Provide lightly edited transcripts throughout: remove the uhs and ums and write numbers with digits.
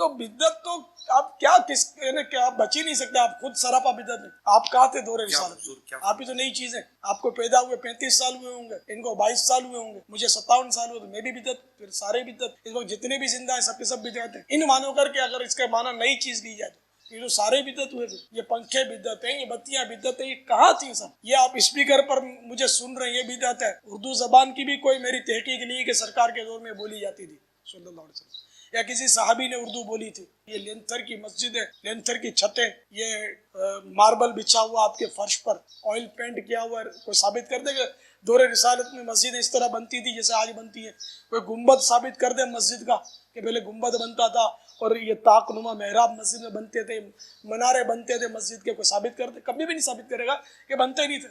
تو بدعت تو آپ کیا کس کہ آپ بچ ہی نہیں سکتے، آپ خود سراپا بدعت میں. آپ کہاں تھے دور رسالت؟ آپ ہی تو نئی چیز ہے. آپ کو پیدا ہوئے 35 سال ہوئے ہوں گے، ان کو 22 سال ہوئے ہوں گے، مجھے 57 سال ہوئے، تو میں بھی بدعت، پھر سارے بدعت. اس وقت جتنے بھی زندہ ہیں سب کے سب بدعت ہیں. ان مانو کر کے اگر اس کا معنی نئی چیز لی جائے تو یہ جو سارے بدعت ہوئے، یہ پنکھے بدعت ہیں، یہ بتیاں بدعت ہیں، یہ کہاں تھی سب؟ یہ آپ اسپیکر پر مجھے سن رہے ہیں، یہ بدعت ہے. اردو زبان کی بھی کوئی میری تحقیق نہیں کہ سرکار کے دور میں بولی جاتی تھی صلی اللہ علیہ وسلم، یا کسی صحابی نے اردو بولی تھی. یہ لینتھر کی مسجد ہے، لینتھر کی چھتیں، یہ ماربل بچھا ہوا آپ کے فرش پر، آئل پینٹ کیا ہوا ہے. کوئی ثابت کر دے کہ دور رسالت میں مسجد اس طرح بنتی تھی جیسے آج بنتی ہے؟ کوئی گنبد ثابت کر دے مسجد کا کہ پہلے گنبد بنتا تھا اور یہ طاق نما محراب مسجد میں بنتے تھے، منارے بنتے تھے مسجد کے؟ کوئی ثابت کر دے؟ کبھی بھی نہیں ثابت کرے گا کہ بنتے نہیں تھے.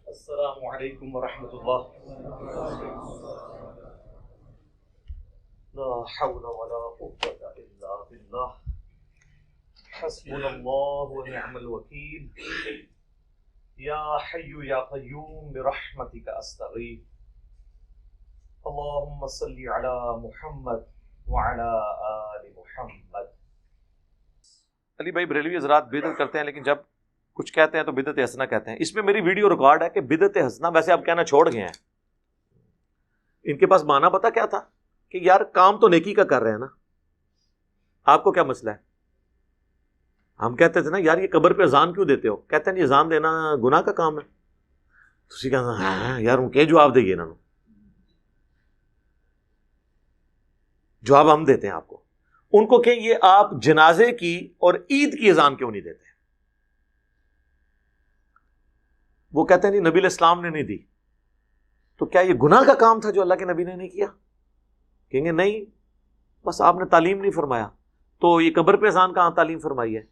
السلام علیکم ورحمۃ اللہ. لا حول ولا قوة الا باللہ. حسبنا اللہ ونعم الوکیل. یا حی یا قیوم برحمتک استغیث. اللہم صلی علی محمد وعلی آل محمد. علی بھائی بریلوی حضرات بدعت کرتے ہیں لیکن جب کچھ کہتے ہیں تو بدعت حسنہ کہتے ہیں. اس میں میری ویڈیو ریکارڈ ہے کہ بدعت حسنہ ویسے اب کہنا چھوڑ گئے ہیں. ان کے پاس معنی پتہ کیا تھا کہ یار کام تو نیکی کا کر رہے ہیں نا، آپ کو کیا مسئلہ ہے؟ ہم کہتے تھے نا یار یہ قبر پہ اذان کیوں دیتے ہو؟ کہتے ہیں یہ اذان دینا گناہ کا کام ہے. تسی کہنا ہاں یار ان کے جواب دے گی انہوں نے. جواب ہم دیتے ہیں آپ کو. ان کو کہیں یہ آپ جنازے کی اور عید کی اذان کیوں نہیں دیتے؟ وہ کہتے ہیں نہیں نبی علیہ السلام نے نہیں دی. تو کیا یہ گناہ کا کام تھا جو اللہ کے نبی نے نہیں کیا؟ کہیں گے نہیں، بس آپ نے تعلیم نہیں فرمایا. تو یہ قبر پہ اذان کہاں تعلیم فرمائی ہے؟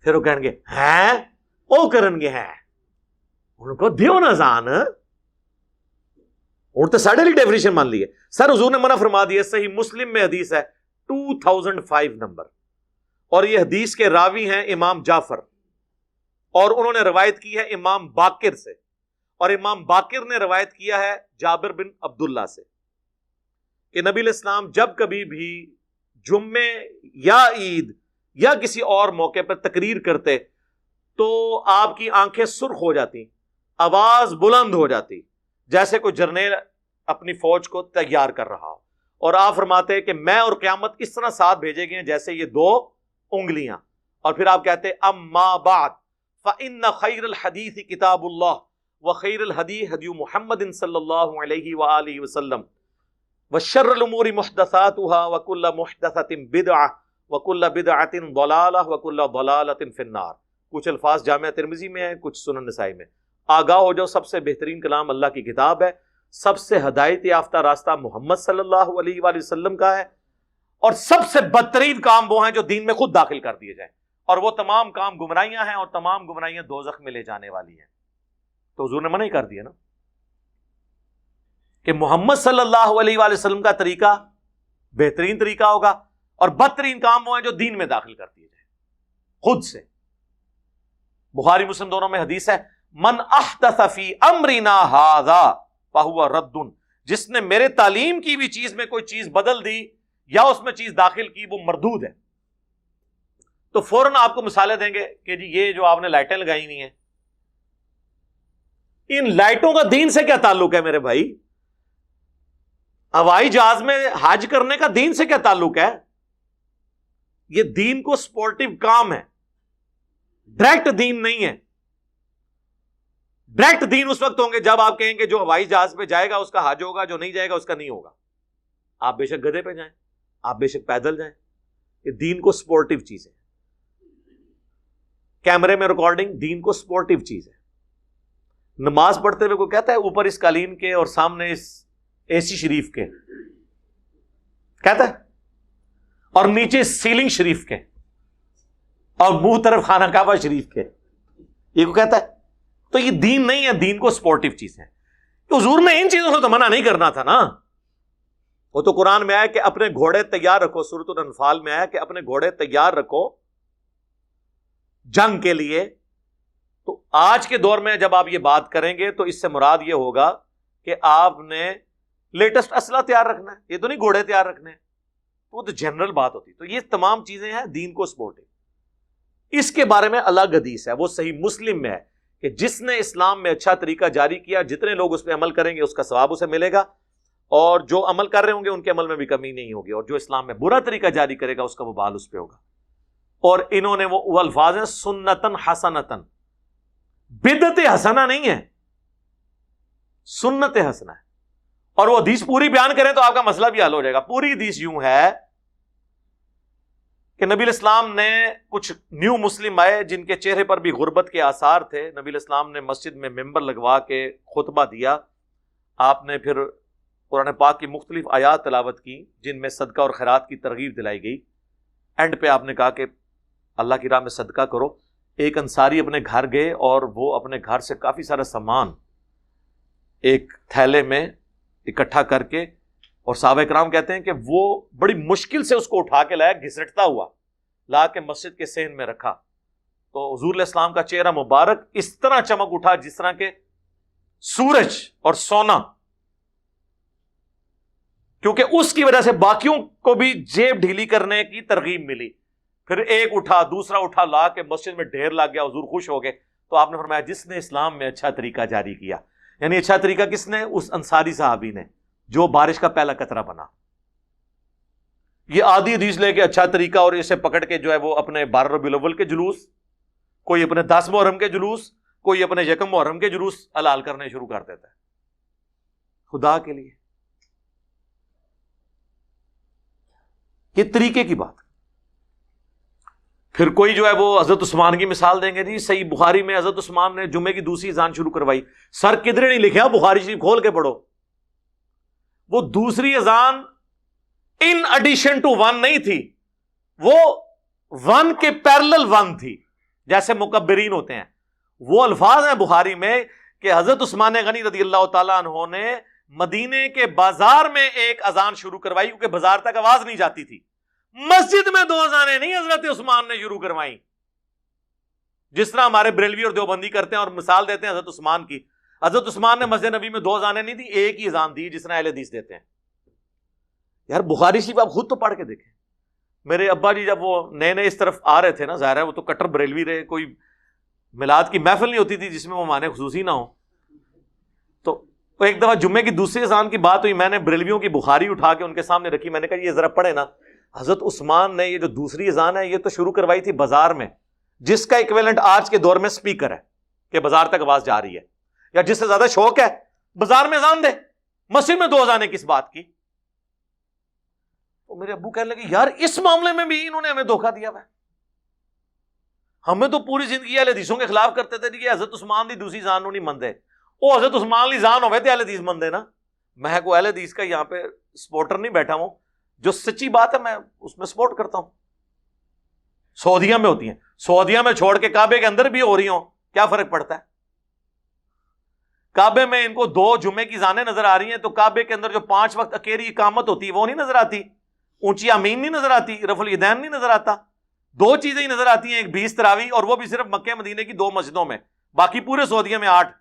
پھر وہ کہیں گے ہیں او کرن گے ہیں ان کو دیو نا اذان. اور تو ساڑھے لی ڈیفینیشن مان لی ہے. سر حضور نے منع فرما دیا. صحیح مسلم میں حدیث ہے 2005 نمبر، اور یہ حدیث کے راوی ہیں امام جعفر، اور انہوں نے روایت کی ہے امام باقر سے، اور امام باقر نے روایت کیا ہے جابر بن عبداللہ سے کہ نبی علیہ السلام جب کبھی بھی جمعے یا عید یا کسی اور موقع پر تقریر کرتے تو آپ کی آنکھیں سرخ ہو جاتی، آواز بلند ہو جاتی، جیسے کوئی جرنیل اپنی فوج کو تیار کر رہا ہو. اور آپ فرماتے کہ میں اور قیامت اس طرح ساتھ بھیجے گئے ہیں جیسے یہ دو انگلیاں. اور پھر آپ کہتے اما بعد فإن خیر الحدیث کتاب اللہ وخیر الہدی ہدی محمد صلی اللہ علیہ وآلہ وسلم وشر الامور محدثاتها وکل محدثۃ بدعہ وکل بدعۃ ضلالہ وکل ضلالۃ فی النار. کچھ الفاظ جامعہ ترمذی میں ہیں، کچھ سنن نسائی میں. آگاہ ہو جاؤ، سب سے بہترین کلام اللہ کی کتاب ہے، سب سے ہدایت یافتہ راستہ محمد صلی اللہ علیہ وآلہ وسلم کا ہے، اور سب سے بدترین کام وہ ہیں جو دین میں خود داخل کر دیے جائیں، اور وہ تمام کام گمراہیاں ہیں، اور تمام گمراہیاں دوزخ میں لے جانے والی ہیں. تو حضور نے منع ہی کر دیا نا کہ محمد صلی اللہ علیہ وآلہ وسلم کا طریقہ بہترین طریقہ ہوگا، اور بدترین کام وہ ہیں جو دین میں داخل کر دیے جائیں خود سے. بخاری مسلم دونوں میں حدیث ہے من احدث فی امرنا ھذا فہو رد. جس نے میرے تعلیم کی بھی چیز میں کوئی چیز بدل دی یا اس میں چیز داخل کی وہ مردود ہے. تو فوراً آپ کو مثالیں دیں گے کہ جی یہ جو آپ نے لائٹیں لگائی ہوئی ہیں، ان لائٹوں کا دین سے کیا تعلق ہے میرے بھائی؟ ہوائی جہاز میں حج کرنے کا دین سے کیا تعلق ہے؟ یہ دین کو سپورٹیو کام ہے، ڈائریکٹ دین نہیں ہے. ڈائریکٹ دین اس وقت ہوں گے جب آپ کہیں گے جو ہوائی جہاز پہ جائے گا اس کا حج ہوگا، جو نہیں جائے گا اس کا نہیں ہوگا. آپ بے شک گدھے پہ جائیں، آپ بے شک پیدل جائیں، یہ دین کو سپورٹیو چیز ہے. کیمرے میں ریکارڈنگ دین کو سپورٹیو چیز ہے. نماز پڑھتے ہوئے کوئی کہتا ہے اوپر اس قالین کے اور سامنے اس اے سی شریف کے، کہتا ہے، اور نیچے سیلنگ شریف کے، اور منہ طرف خانہ کعبہ شریف کے، یہ کو کہتا ہے؟ تو یہ دین نہیں ہے، دین کو سپورٹیو چیز ہے. تو حضور نے ان چیزوں سے تو منع نہیں کرنا تھا نا. وہ تو قرآن میں آیا کہ اپنے گھوڑے تیار رکھو، سورۃ الانفال میں آیا کہ اپنے گھوڑے تیار رکھو جنگ کے لیے. تو آج کے دور میں جب آپ یہ بات کریں گے تو اس سے مراد یہ ہوگا کہ آپ نے لیٹسٹ اسلحہ تیار رکھنا ہے, یہ تو نہیں گھوڑے تیار رکھنے, وہ تو جنرل بات ہوتی. تو یہ تمام چیزیں ہیں دین کو سپورٹنگ. اس کے بارے میں الگ حدیث ہے, وہ صحیح مسلم میں ہے کہ جس نے اسلام میں اچھا طریقہ جاری کیا, جتنے لوگ اس پہ عمل کریں گے اس کا ثواب اسے ملے گا, اور جو عمل کر رہے ہوں گے ان کے عمل میں بھی کمی نہیں ہوگی, اور جو اسلام میں برا طریقہ جاری کرے گا اس کا وبال اس پہ ہوگا. اور انہوں نے وہ الفاظ ہیں سنتن حسنتن, بدعت حسنہ نہیں ہے, سنت حسنہ ہے. اور وہ حدیث پوری بیان کریں تو آپ کا مسئلہ بھی حل ہو جائے گا. پوری حدیث یوں ہے کہ نبی الاسلام نے کچھ نیو مسلم آئے جن کے چہرے پر بھی غربت کے آثار تھے. نبی الاسلام نے مسجد میں ممبر لگوا کے خطبہ دیا. آپ نے پھر قرآن پاک کی مختلف آیات تلاوت کی جن میں صدقہ اور خیرات کی ترغیب دلائی گئی. اینڈ پہ آپ نے کہا کہ اللہ کی راہ میں صدقہ کرو. ایک انصاری اپنے گھر گئے اور وہ اپنے گھر سے کافی سارا سامان ایک تھیلے میں اکٹھا کر کے, اور صحابہ کرام کہتے ہیں کہ وہ بڑی مشکل سے اس کو اٹھا کے لایا, گھسٹتا ہوا لا کے مسجد کے صحن میں رکھا. تو حضور علیہ السلام کا چہرہ مبارک اس طرح چمک اٹھا جس طرح کے سورج اور سونا, کیونکہ اس کی وجہ سے باقیوں کو بھی جیب ڈھیلی کرنے کی ترغیب ملی. پھر ایک اٹھا, دوسرا اٹھا, لا کے مسجد میں ڈھیر لگ گیا. حضور خوش ہو گئے. تو آپ نے فرمایا جس نے اسلام میں اچھا طریقہ جاری کیا, یعنی اچھا طریقہ کس نے؟ اس انصاری صحابی نے جو بارش کا پہلا قطرہ بنا. یہ آدھی حدیث لے کے اچھا طریقہ اور اسے پکڑ کے جو ہے وہ اپنے 12 ربیع الاول کے جلوس, کوئی اپنے 10 محرم کے جلوس, کوئی اپنے 1 محرم کے جلوس حلال کرنے شروع کر دیتا ہے. خدا کے لیے یہ طریقے کی بات. پھر کوئی جو ہے وہ حضرت عثمان کی مثال دیں گے, جی صحیح بخاری میں حضرت عثمان نے جمعے کی دوسری اذان شروع کروائی. سر کدھر نہیں لکھا, بخاری شریف کھول کے پڑھو. وہ دوسری اذان ان ایڈیشن ٹو 1 نہیں تھی, وہ 1 کے پیرلل 1 تھی, جیسے مکبرین ہوتے ہیں. وہ الفاظ ہیں بخاری میں کہ حضرت عثمان غنی رضی اللہ تعالیٰ عنہ نے مدینے کے بازار میں ایک اذان شروع کروائی, کیونکہ بازار تک آواز نہیں جاتی تھی. مسجد میں 2 اذانیں نہیں حضرت عثمان نے شروع کروائیں, جس طرح ہمارے بریلوی اور دیوبندی کرتے ہیں اور مثال دیتے ہیں حضرت عثمان کی. حضرت عثمان نے مسجد نبی میں 2 اذانیں نہیں دی, ایک ہی اذان دی, جس طرح اہل حدیث دیتے ہیں. یار بخاری شریف آپ خود تو پڑھ کے دیکھیں. میرے ابا جی جب وہ نئے نئے اس طرف آ رہے تھے نا, ظاہر ہے وہ تو کٹر بریلوی رہے, کوئی میلاد کی محفل نہیں ہوتی تھی جس میں وہ معنی خصوصی نہ ہو. تو ایک دفعہ جمعے کی دوسری اذان کی بات ہوئی, میں نے بریلویوں کی بخاری اٹھا کے ان کے سامنے رکھی. میں نے کہا یہ ذرا پڑھے نا, حضرت عثمان نے یہ جو دوسری اذان ہے یہ تو شروع کروائی تھی بازار میں, جس کا ایکویلنٹ آج کے دور میں سپیکر ہے کہ بازار تک آواز جا رہی ہے. یا جس سے زیادہ شوق ہے بازار میں اذان دے, مسجد میں 2 اذانیں کس بات کی. تو میرے ابو کہنے لگے یار اس معاملے میں بھی انہوں نے ہمیں دھوکہ دیا ہوا ہے. ہمیں تو پوری زندگی اہل حدیثوں کے خلاف کرتے تھے کہ حضرت عثمان دی دوسری اذان نہیں مندے, وہ حضرت عثمان لی اذان ہوئے تھے اہل حدیث مندے نا. میں کو اہل حدیث کا یہاں پہ سپورٹر نہیں بیٹھا ہوں, جو سچی بات ہے میں اس میں سپورٹ کرتا ہوں. سعودیہ میں ہوتی ہیں, سعودیہ میں چھوڑ کے کعبے کے اندر بھی ہو رہی ہوں, کیا فرق پڑتا ہے؟ کعبے میں ان کو 2 جمعے کی اذانیں نظر آ رہی ہیں, تو کعبے کے اندر جو 5 وقت اکیری اقامت ہوتی ہے وہ نہیں نظر آتی, اونچی آمین نہیں نظر آتی, رفع الیدین نہیں نظر آتا. 2 چیزیں ہی نظر آتی ہیں, ایک 20 تراویح, اور وہ بھی صرف مکہ مدینے کی 2 مسجدوں میں, باقی پورے سعودیہ میں 8.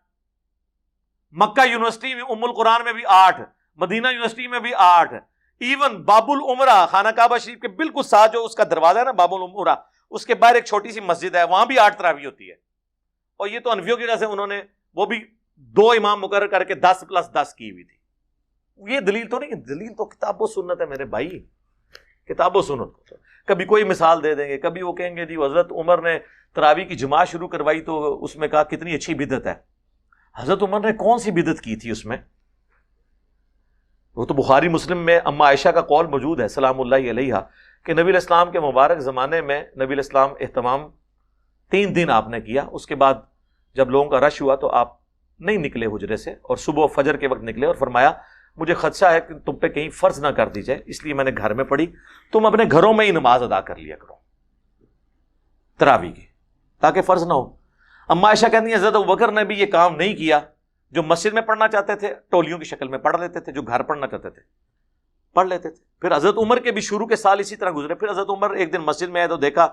مکہ یونیورسٹی میں ام القرآن میں بھی 8, مدینہ یونیورسٹی میں بھی 8, ایون باب العمرہ خانہ کعبہ شریف کے بالکل ساتھ جو اس کا دروازہ ہے نا باب العمرہ, اس کے باہر ایک چھوٹی سی مسجد ہے, وہاں بھی 8 تراویح ہوتی ہے. اور یہ تو انفیوں کی وجہ سے انہوں نے وہ بھی 2 امام مقرر کر کے 10 + 10 کی ہوئی تھی. یہ دلیل تو نہیں, دلیل تو کتاب و سنت ہے میرے بھائی, کتاب و سنت. کبھی کوئی مثال دے دیں گے, کبھی وہ کہیں گے جی حضرت عمر نے تراویح کی جماعت شروع کروائی تو اس میں کہا کتنی اچھی بدعت ہے. حضرت عمر نے کون سی بدعت کی تھی اس میں؟ وہ تو بخاری مسلم میں اما عائشہ کا قول موجود ہے سلام اللہ علیہا کہ نبی علیہ السلام کے مبارک زمانے میں نبی علیہ السلام اہتمام 3 دن آپ نے کیا. اس کے بعد جب لوگوں کا رش ہوا تو آپ نہیں نکلے حجرے سے, اور صبح فجر کے وقت نکلے اور فرمایا مجھے خدشہ ہے کہ تم پہ کہیں فرض نہ کر دی جائے, اس لیے میں نے گھر میں پڑھی, تم اپنے گھروں میں ہی نماز ادا کر لیا کرو تراویح کی, تاکہ فرض نہ ہو. اما عائشہ کہتی ہیں حضرت ابوبکر نے بھی یہ کام نہیں کیا, جو مسجد میں پڑھنا چاہتے تھے ٹولیوں کی شکل میں پڑھ لیتے تھے, جو گھر پڑھنا چاہتے تھے پڑھ لیتے تھے. پھر حضرت عمر کے بھی شروع کے سال اسی طرح گزرے. پھر حضرت عمر ایک دن مسجد میں آئے تو دیکھا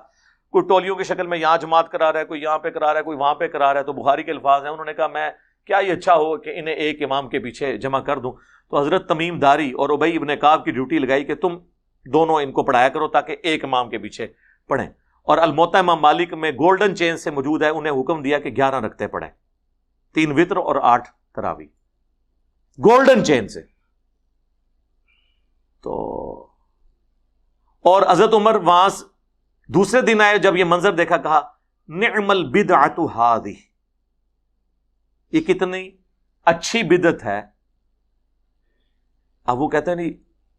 کوئی ٹولیوں کی شکل میں یہاں جماعت کرا رہا ہے, کوئی یہاں پہ کرا رہا ہے, کوئی وہاں پہ کرا رہا ہے. تو بخاری کے الفاظ ہیں, انہوں نے کہا میں کیا یہ اچھا ہو کہ انہیں ایک امام کے پیچھے جمع کر دوں؟ تو حضرت تمیم داری اور ابی ابن کعب کی ڈیوٹی لگائی کہ تم دونوں ان کو پڑھایا کرو تاکہ ایک امام کے پیچھے پڑھیں. اور الموطا امام مالک میں گولڈن چین سے موجود ہے، انہیں حکم دیا کہ 11 رکعتیں پڑھیں، 3 وتر اور 8 تراویح، گولڈن چین سے. تو اور حضرت عمر وہاں دوسرے دن آئے، جب یہ منظر دیکھا کہا نعم البدعۃ ہذہ، یہ کتنی اچھی بدعت ہے. اب وہ کہتے ہیں نہیں،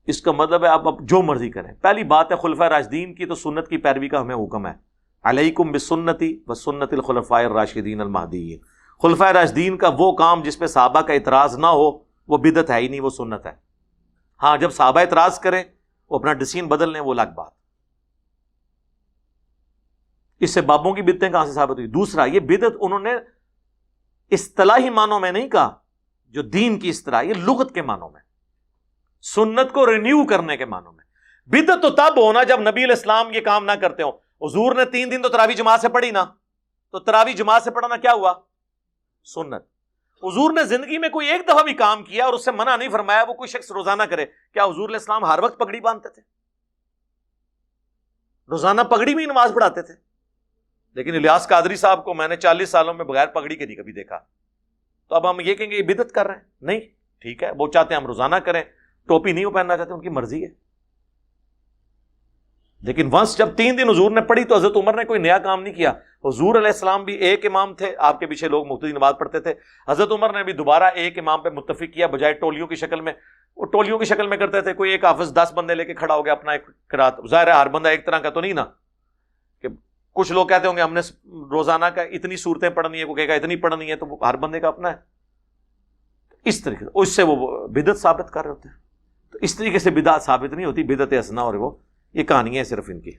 اس کا مطلب ہے آپ اب جو مرضی کریں. پہلی بات ہے خلفاء راشدین کی تو سنت کی پیروی کا ہمیں حکم ہے، علیکم بسنتی وسنت الخلفاء الراشدین المہدیین. خلفاء راشدین کا وہ کام جس پہ صحابہ کا اعتراض نہ ہو وہ بدعت ہے ہی نہیں، وہ سنت ہے. ہاں جب صحابہ اعتراض کریں، وہ اپنا ڈسین بدل لیں، وہ الگ بات. اس سے بابوں کی بدعتیں کہاں سے ثابت ہوئی؟ دوسرا، یہ بدعت انہوں نے اصطلاحی معنوں میں نہیں کہا جو دین کی اصطلاح، یہ لغت کے معنوں میں، سنت کو رینیو کرنے کے معنوں میں. بدعت تو تب ہونا جب نبی علیہ السلام یہ کام نہ کرتے ہوں. حضور نے 3 دن تو تراویح جماعت سے پڑھی نا، تو تراویح جماعت سے پڑھنا کیا ہوا؟ سنت. حضور نے زندگی میں کوئی ایک دفعہ بھی کام کیا اور اس سے منع نہیں فرمایا وہ کوئی شخص روزانہ کرے. کیا حضور علیہ السلام ہر وقت پگڑی باندھتے تھے؟ روزانہ پگڑی میں ہی نماز پڑھاتے تھے. لیکن الیاس قادری صاحب کو میں نے 40 سالوں میں بغیر پگڑی کے نہیں کبھی دیکھا. تو اب ہم یہ کہیں گے یہ بدعت کر رہے ہیں؟ نہیں، ٹھیک ہے، وہ چاہتے ہیں ہم روزانہ کریں، ٹوپی نہیں وہ پہننا چاہتے، ان کی مرضی ہے. لیکن ونس جب 3 دن حضور نے پڑھی تو حضرت عمر نے کوئی نیا کام نہیں کیا. حضور علیہ السلام بھی ایک امام تھے، آپ کے پیچھے لوگ مقتدی نماز پڑھتے تھے. حضرت عمر نے بھی دوبارہ ایک امام پہ متفق کیا، بجائے ٹولیوں کی شکل میں. وہ ٹولیوں کی شکل میں کرتے تھے، کوئی ایک حافظ 10 بندے لے کے کھڑا ہو گیا اپنا ایک قرات. ظاہر ہے ہر بندہ ایک طرح کا تو نہیں نا، کہ کچھ لوگ کہتے ہوں گے ہم نے روزانہ کا اتنی صورتیں پڑھنی ہے، کوئی کہے گا اتنی پڑھنی ہے، تو ہر بندے کا اپنا ہے. اس طریقے سے اس سے وہ بدعت ثابت کر رہے ہوتے ہیں. تو اس طریقے سے بدعت ثابت نہیں ہوتی، بدعت حسنہ اور وہ یہ کہانی ہے صرف ان کی.